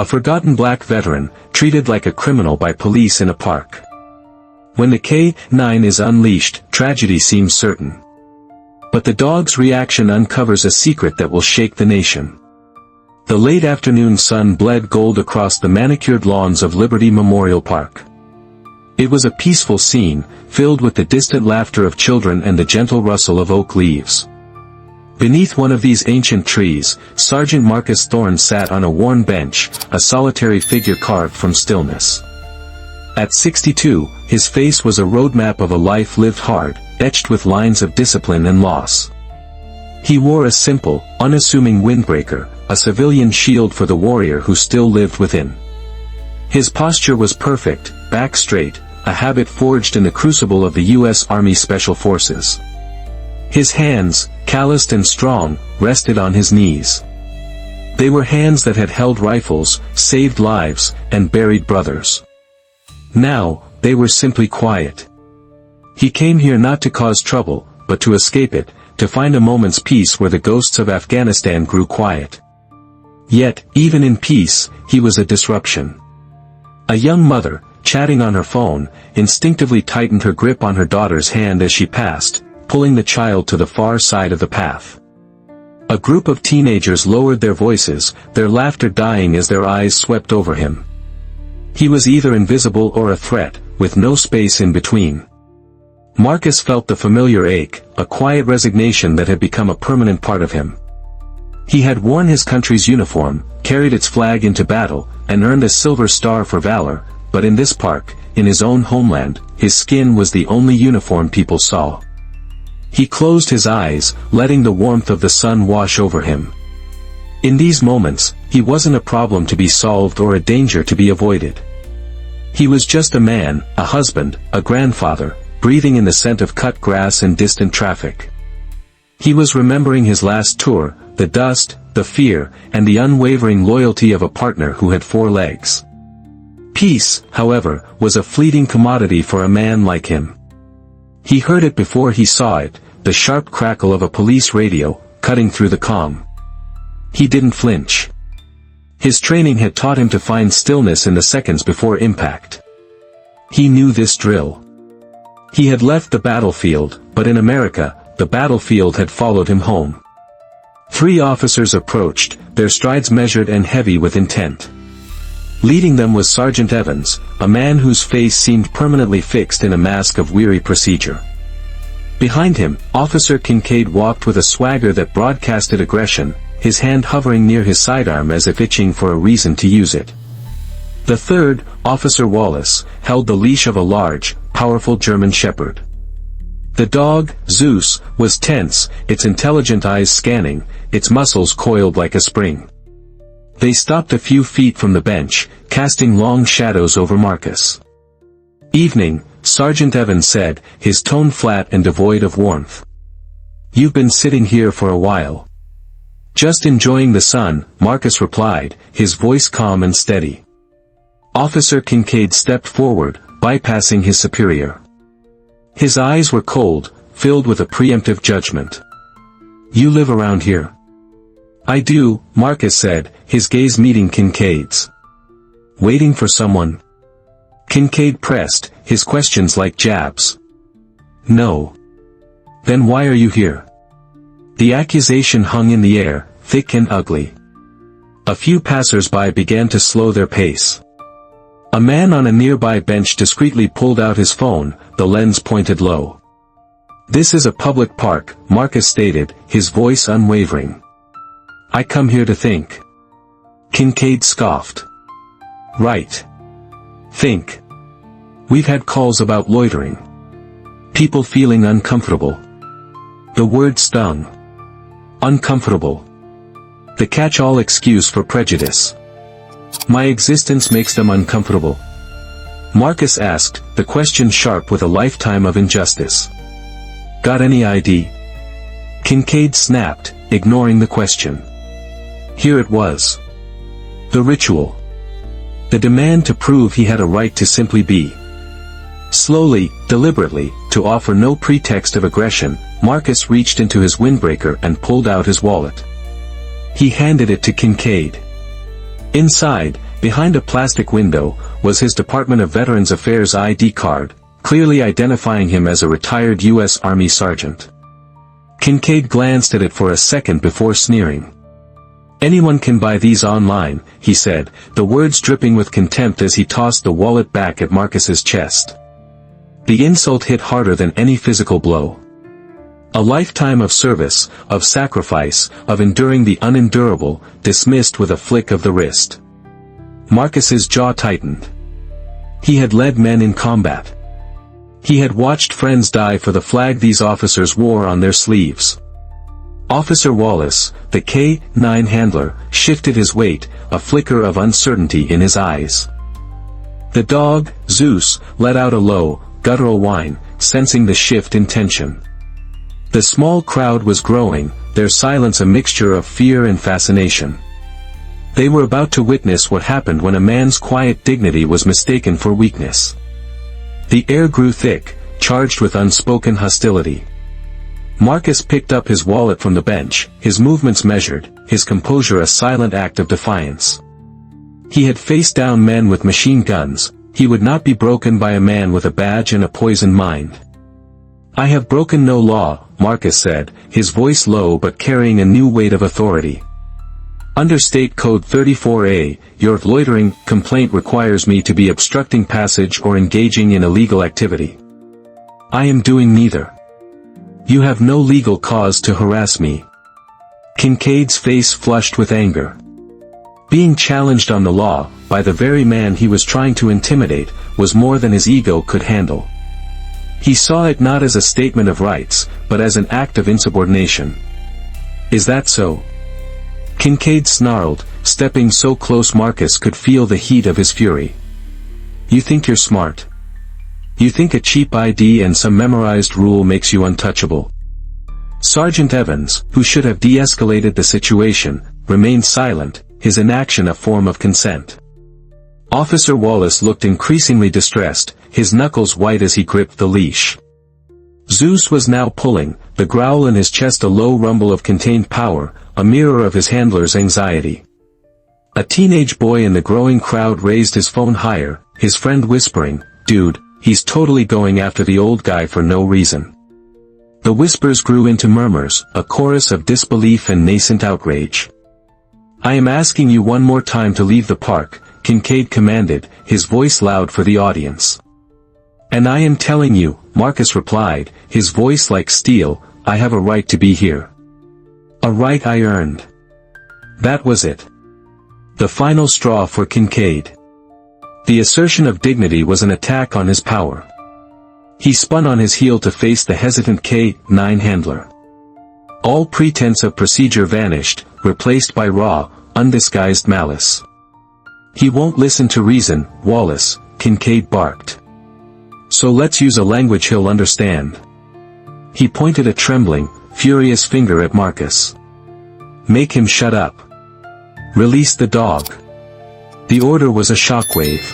A forgotten black veteran, treated like a criminal by police in a park. When the K-9 is unleashed, tragedy seems certain. But the dog's reaction uncovers a secret that will shake the nation. The late afternoon sun bled gold across the manicured lawns of Liberty Memorial Park. It was a peaceful scene, filled with the distant laughter of children and the gentle rustle of oak leaves. Beneath one of these ancient trees, Sergeant Marcus Thorne sat on a worn bench, a solitary figure carved from stillness. At 62, his face was a roadmap of a life lived hard, etched with lines of discipline and loss. He wore a simple, unassuming windbreaker, a civilian shield for the warrior who still lived within. His posture was perfect, back straight, a habit forged in the crucible of the U.S. Army Special Forces. His hands, calloused and strong, rested on his knees. They were hands that had held rifles, saved lives, and buried brothers. Now, they were simply quiet. He came here not to cause trouble, but to escape it, to find a moment's peace where the ghosts of Afghanistan grew quiet. Yet, even in peace, he was a disruption. A young mother, chatting on her phone, instinctively tightened her grip on her daughter's hand as she passed, pulling the child to the far side of the path. A group of teenagers lowered their voices, their laughter dying as their eyes swept over him. He was either invisible or a threat, with no space in between. Marcus felt the familiar ache, a quiet resignation that had become a permanent part of him. He had worn his country's uniform, carried its flag into battle, and earned a silver star for valor, but in this park, in his own homeland, his skin was the only uniform people saw. He closed his eyes, letting the warmth of the sun wash over him. In these moments, he wasn't a problem to be solved or a danger to be avoided. He was just a man, a husband, a grandfather, breathing in the scent of cut grass and distant traffic. He was remembering his last tour, the dust, the fear, and the unwavering loyalty of a partner who had 4 legs. Peace, however, was a fleeting commodity for a man like him. He heard it before he saw it, the sharp crackle of a police radio, cutting through the calm. He didn't flinch. His training had taught him to find stillness in the seconds before impact. He knew this drill. He had left the battlefield, but in America, the battlefield had followed him home. 3 officers approached, their strides measured and heavy with intent. Leading them was Sergeant Evans, a man whose face seemed permanently fixed in a mask of weary procedure. Behind him, Officer Kincaid walked with a swagger that broadcasted aggression, his hand hovering near his sidearm as if itching for a reason to use it. The third, Officer Wallace, held the leash of a large, powerful German shepherd. The dog, Zeus, was tense, its intelligent eyes scanning, its muscles coiled like a spring. They stopped a few feet from the bench, casting long shadows over Marcus. "Evening," Sergeant Evans said, his tone flat and devoid of warmth. "You've been sitting here for a while." "Just enjoying the sun," Marcus replied, his voice calm and steady. Officer Kincaid stepped forward, bypassing his superior. His eyes were cold, filled with a preemptive judgment. "You live around here?" "I do," Marcus said, his gaze meeting Kincaid's. "Waiting for someone?" Kincaid pressed, his questions like jabs. "No." "Then why are you here?" The accusation hung in the air, thick and ugly. A few passers-by began to slow their pace. A man on a nearby bench discreetly pulled out his phone, the lens pointed low. "This is a public park," Marcus stated, his voice unwavering. "I come here to think." Kincaid scoffed. "Right. Think. We've had calls about loitering. People feeling uncomfortable." The word stung. Uncomfortable. The catch-all excuse for prejudice. "My existence makes them uncomfortable?" Marcus asked, the question sharp with a lifetime of injustice. "Got any ID?" Kincaid snapped, ignoring the question. Here it was. The ritual. The demand to prove he had a right to simply be. Slowly, deliberately, to offer no pretext of aggression, Marcus reached into his windbreaker and pulled out his wallet. He handed it to Kincaid. Inside, Behind a plastic window was his Department of Veterans Affairs ID card, clearly identifying him as a retired U.S. Army sergeant. Kincaid glanced at it for a second before sneering. "Anyone can buy these online," he said, the words dripping with contempt as he tossed the wallet back at Marcus's chest. The insult hit harder than any physical blow. A lifetime of service, of sacrifice, of enduring the unendurable, dismissed with a flick of the wrist. Marcus's jaw tightened. He had led men in combat. He had watched friends die for the flag these officers wore on their sleeves. Officer Wallace, the K-9 handler, shifted his weight, a flicker of uncertainty in his eyes. The dog, Zeus, let out a low, guttural whine, sensing the shift in tension. The small crowd was growing, their silence a mixture of fear and fascination. They were about to witness what happened when a man's quiet dignity was mistaken for weakness. The air grew thick, charged with unspoken hostility. Marcus picked up his wallet from the bench, his movements measured, his composure a silent act of defiance. He had faced down men with machine guns, he would not be broken by a man with a badge and a poisoned mind. "I have broken no law," Marcus said, his voice low but carrying a new weight of authority. "Under State Code 34A, your loitering complaint requires me to be obstructing passage or engaging in illegal activity. I am doing neither. You have no legal cause to harass me." Kincaid's face flushed with anger. Being challenged on the law, by the very man he was trying to intimidate, was more than his ego could handle. He saw it not as a statement of rights, but as an act of insubordination. "Is that so?" Kincaid snarled, stepping so close Marcus could feel the heat of his fury. "You think you're smart? You think a cheap ID and some memorized rule makes you untouchable?" Sergeant Evans, who should have de-escalated the situation, remained silent, his inaction a form of consent. Officer Wallace looked increasingly distressed, his knuckles white as he gripped the leash. Zeus was now pulling, the growl in his chest a low rumble of contained power, a mirror of his handler's anxiety. A teenage boy in the growing crowd raised his phone higher, his friend whispering, "Dude, he's totally going after the old guy for no reason." The whispers grew into murmurs, a chorus of disbelief and nascent outrage. "I am asking you one more time to leave the park," Kincaid commanded, his voice loud for the audience. "And I am telling you," Marcus replied, his voice like steel, "I have a right to be here. A right I earned." That was it. The final straw for Kincaid. The assertion of dignity was an attack on his power. He spun on his heel to face the hesitant K-9 handler. All pretense of procedure vanished, replaced by raw, undisguised malice. "He won't listen to reason, Wallace," Kincaid barked. "So let's use a language he'll understand." He pointed a trembling, furious finger at Marcus. "Make him shut up. Release the dog." The order was a shockwave.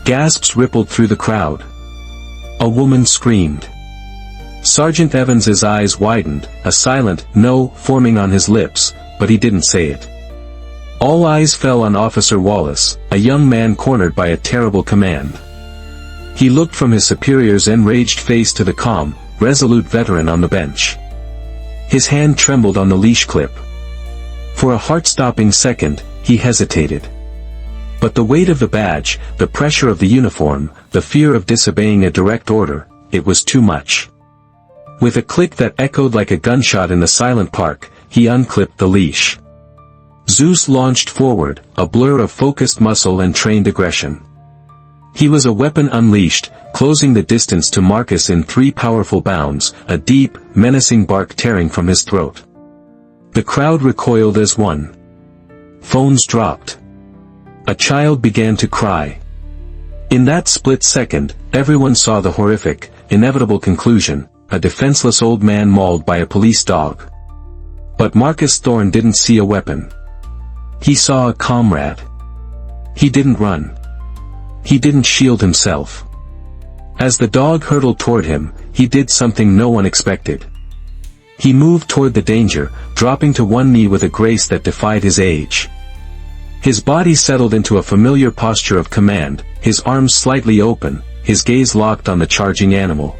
Gasps rippled through the crowd. A woman screamed. Sergeant Evans's eyes widened, a silent "no" forming on his lips, but he didn't say it. All eyes fell on Officer Wallace, a young man cornered by a terrible command. He looked from his superior's enraged face to the calm, resolute veteran on the bench. His hand trembled on the leash clip. For a heart-stopping second, he hesitated. But the weight of the badge, the pressure of the uniform, the fear of disobeying a direct order, it was too much. With a click that echoed like a gunshot in the silent park, he unclipped the leash. Zeus launched forward, a blur of focused muscle and trained aggression. He was a weapon unleashed, closing the distance to Marcus in 3 powerful bounds, a deep, menacing bark tearing from his throat. The crowd recoiled as one. Phones dropped. A child began to cry. In that split second, everyone saw the horrific, inevitable conclusion, a defenseless old man mauled by a police dog. But Marcus Thorne didn't see a weapon. He saw a comrade. He didn't run. He didn't shield himself. As the dog hurtled toward him, he did something no one expected. He moved toward the danger, dropping to one knee with a grace that defied his age. His body settled into a familiar posture of command, his arms slightly open, his gaze locked on the charging animal.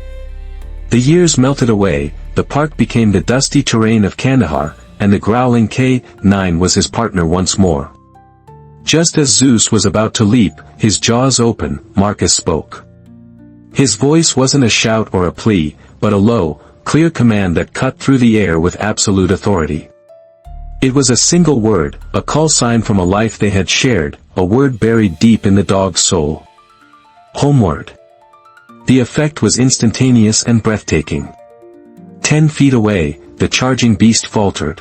The years melted away, the park became the dusty terrain of Kandahar, and the growling K9 was his partner once more. Just as Zeus was about to leap, his jaws open, Marcus spoke. His voice wasn't a shout or a plea, but a low, clear command that cut through the air with absolute authority. It was a single word, a call sign from a life they had shared, a word buried deep in the dog's soul. Homeward. The effect was instantaneous and breathtaking. 10 feet away, the charging beast faltered.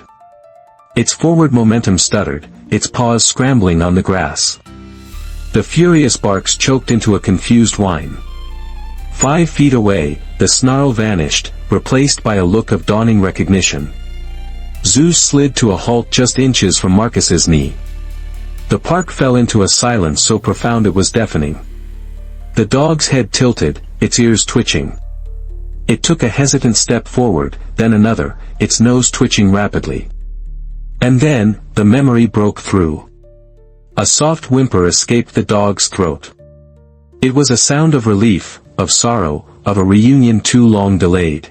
Its forward momentum stuttered, its paws scrambling on the grass. The furious barks choked into a confused whine. 5 feet away, the snarl vanished, replaced by a look of dawning recognition. Zeus slid to a halt just inches from Marcus's knee. The park fell into a silence so profound it was deafening. The dog's head tilted, its ears twitching. It took a hesitant step forward, then another, its nose twitching rapidly. And then, the memory broke through. A soft whimper escaped the dog's throat. It was a sound of relief, of sorrow, of a reunion too long delayed.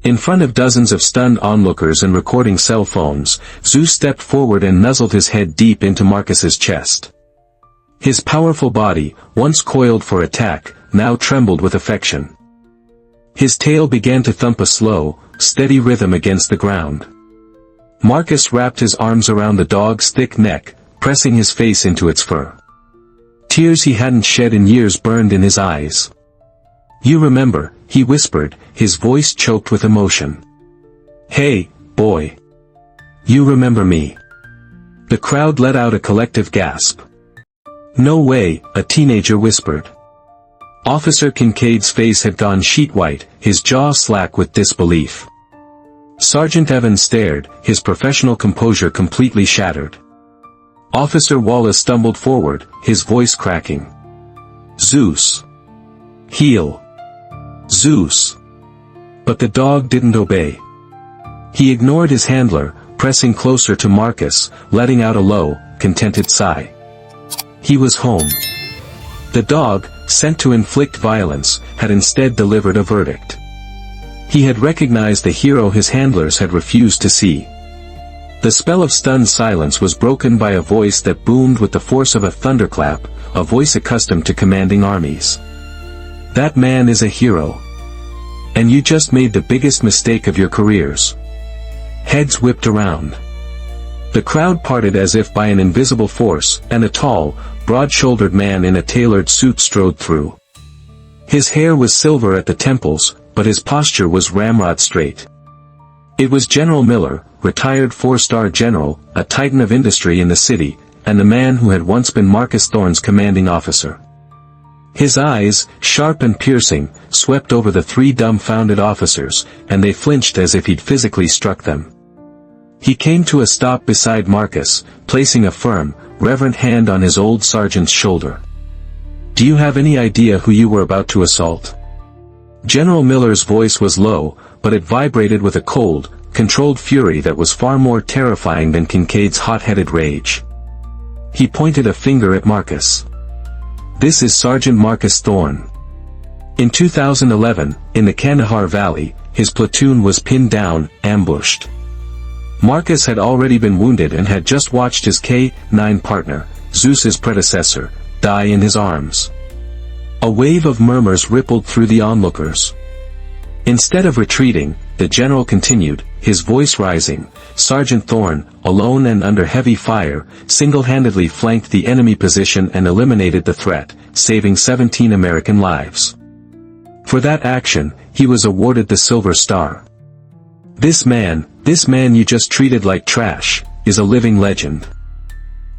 In front of dozens of stunned onlookers and recording cell phones, Zeus stepped forward and nuzzled his head deep into Marcus's chest. His powerful body, once coiled for attack, now trembled with affection. His tail began to thump a slow, steady rhythm against the ground. Marcus wrapped his arms around the dog's thick neck, pressing his face into its fur. Tears he hadn't shed in years burned in his eyes. "You remember," he whispered, his voice choked with emotion. "Hey, boy. You remember me?" The crowd let out a collective gasp. "No way," a teenager whispered. Officer Kincaid's face had gone sheet white, his jaw slack with disbelief. Sergeant Evans stared, his professional composure completely shattered. Officer Wallace stumbled forward, his voice cracking. "Zeus. Heel. Zeus." But the dog didn't obey. He ignored his handler, pressing closer to Marcus, letting out a low, contented sigh. He was home. The dog, sent to inflict violence, had instead delivered a verdict. He had recognized the hero his handlers had refused to see. The spell of stunned silence was broken by a voice that boomed with the force of a thunderclap, a voice accustomed to commanding armies. "That man is a hero. And you just made the biggest mistake of your careers." Heads whipped around. The crowd parted as if by an invisible force, and a tall, broad-shouldered man in a tailored suit strode through. His hair was silver at the temples, but his posture was ramrod straight. It was General Miller, retired four-star general, a titan of industry in the city, and the man who had once been Marcus Thorne's commanding officer. His eyes, sharp and piercing, swept over the three dumbfounded officers, and they flinched as if he'd physically struck them. He came to a stop beside Marcus, placing a firm, reverent hand on his old sergeant's shoulder. "Do you have any idea who you were about to assault?" General Miller's voice was low, but it vibrated with a cold, controlled fury that was far more terrifying than Kincaid's hot-headed rage. He pointed a finger at Marcus. "This is Sergeant Marcus Thorne. In 2011, in the Kandahar Valley, his platoon was pinned down, ambushed. Marcus had already been wounded and had just watched his K9 partner, Zeus's predecessor, die in his arms." A wave of murmurs rippled through the onlookers. Instead of retreating, the general continued, his voice rising, "Sergeant Thorne, alone and under heavy fire, single-handedly flanked the enemy position and eliminated the threat, saving 17 American lives. For that action, he was awarded the Silver Star. This man you just treated like trash, is a living legend."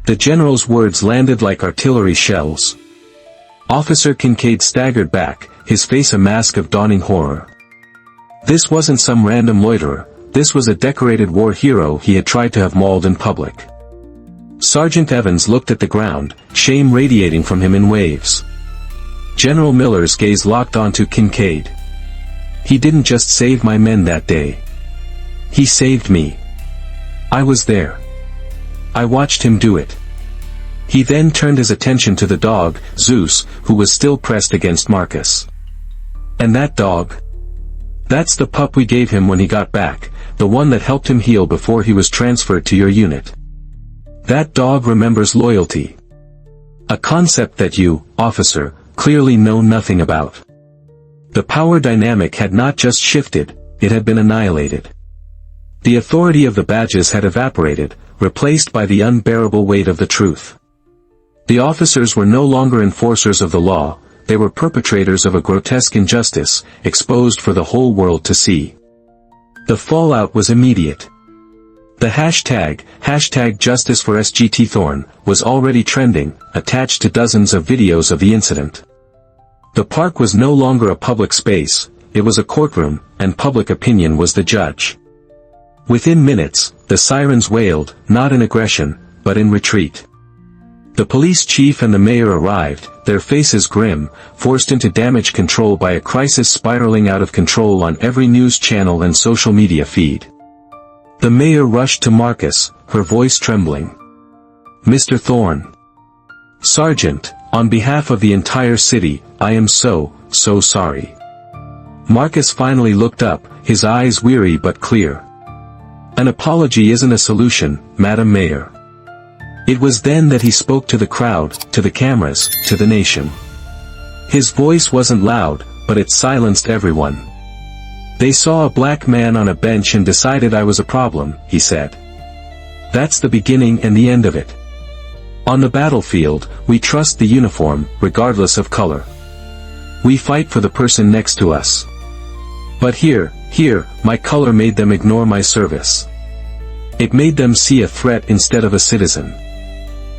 The general's words landed like artillery shells. Officer Kincaid staggered back, his face a mask of dawning horror. This wasn't some random loiterer, this was a decorated war hero he had tried to have mauled in public. Sergeant Evans looked at the ground, shame radiating from him in waves. General Miller's gaze locked onto Kincaid. "He didn't just save my men that day. He saved me. I was there. I watched him do it. He then turned his attention to the dog, Zeus, who was still pressed against Marcus. "And that dog? That's the pup we gave him when he got back, the one that helped him heal before he was transferred to your unit. That dog remembers loyalty. A concept that you, officer, clearly know nothing about." The power dynamic had not just shifted, it had been annihilated. The authority of the badges had evaporated, replaced by the unbearable weight of the truth. The officers were no longer enforcers of the law, they were perpetrators of a grotesque injustice, exposed for the whole world to see. The fallout was immediate. The hashtag Justice for SGT Thorne, was already trending, attached to dozens of videos of the incident. The park was no longer a public space, it was a courtroom, and public opinion was the judge. Within minutes, the sirens wailed, not in aggression, but in retreat. The police chief and the mayor arrived, their faces grim, forced into damage control by a crisis spiraling out of control on every news channel and social media feed. The mayor rushed to Marcus, her voice trembling. "Mr. Thorne. Sergeant, on behalf of the entire city, I am so sorry." Marcus finally looked up, his eyes weary but clear. "An apology isn't a solution, Madam Mayor." It was then that he spoke to the crowd, to the cameras, to the nation. His voice wasn't loud, but it silenced everyone. "They saw a black man on a bench and decided I was a problem," he said. "That's the beginning and the end of it. On the battlefield, we trust the uniform, regardless of color. We fight for the person next to us. But here, my color made them ignore my service. It made them see a threat instead of a citizen."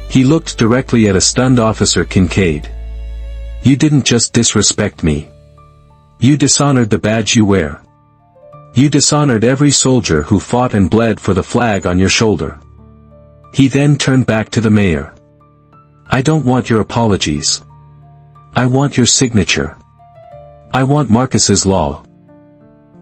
He looked directly at a stunned officer Kincaid. "You didn't just disrespect me. You dishonored the badge you wear. You dishonored every soldier who fought and bled for the flag on your shoulder." He then turned back to the mayor. "I don't want your apologies. I want your signature. I want Marcus's law.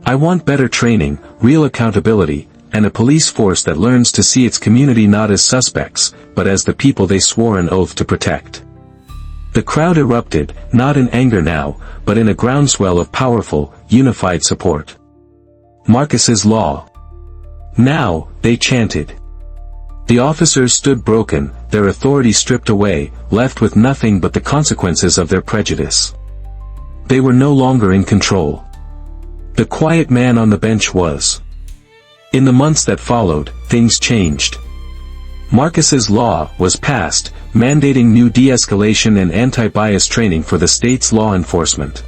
I want better training, real accountability, and a police force that learns to see its community not as suspects, but as the people they swore an oath to protect." The crowd erupted, not in anger now, but in a groundswell of powerful, unified support. Marcus's law. Now, they chanted. The officers stood broken, their authority stripped away, left with nothing but the consequences of their prejudice. They were no longer in control. The quiet man on the bench was. In the months that followed, things changed. Marcus's law was passed, mandating new de-escalation and anti-bias training for the state's law enforcement.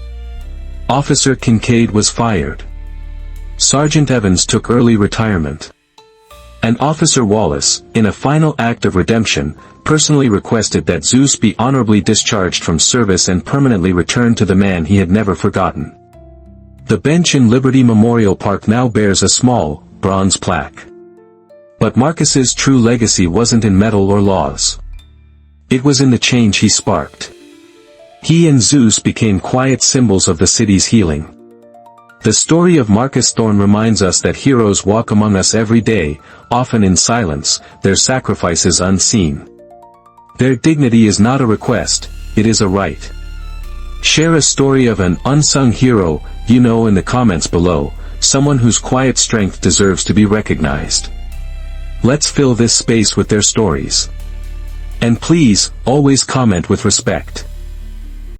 Officer Kincaid was fired. Sergeant Evans took early retirement. And Officer Wallace, in a final act of redemption, personally requested that Zeus be honorably discharged from service and permanently returned to the man he had never forgotten. The bench in Liberty Memorial Park now bears a small, bronze plaque. But Marcus's true legacy wasn't in metal or laws. It was in the change he sparked. He and Zeus became quiet symbols of the city's healing. The story of Marcus Thorne reminds us that heroes walk among us every day, often in silence, their sacrifices unseen. Their dignity is not a request, it is a right. Share a story of an unsung hero you know in the comments below, someone whose quiet strength deserves to be recognized. Let's fill this space with their stories. And please, always comment with respect.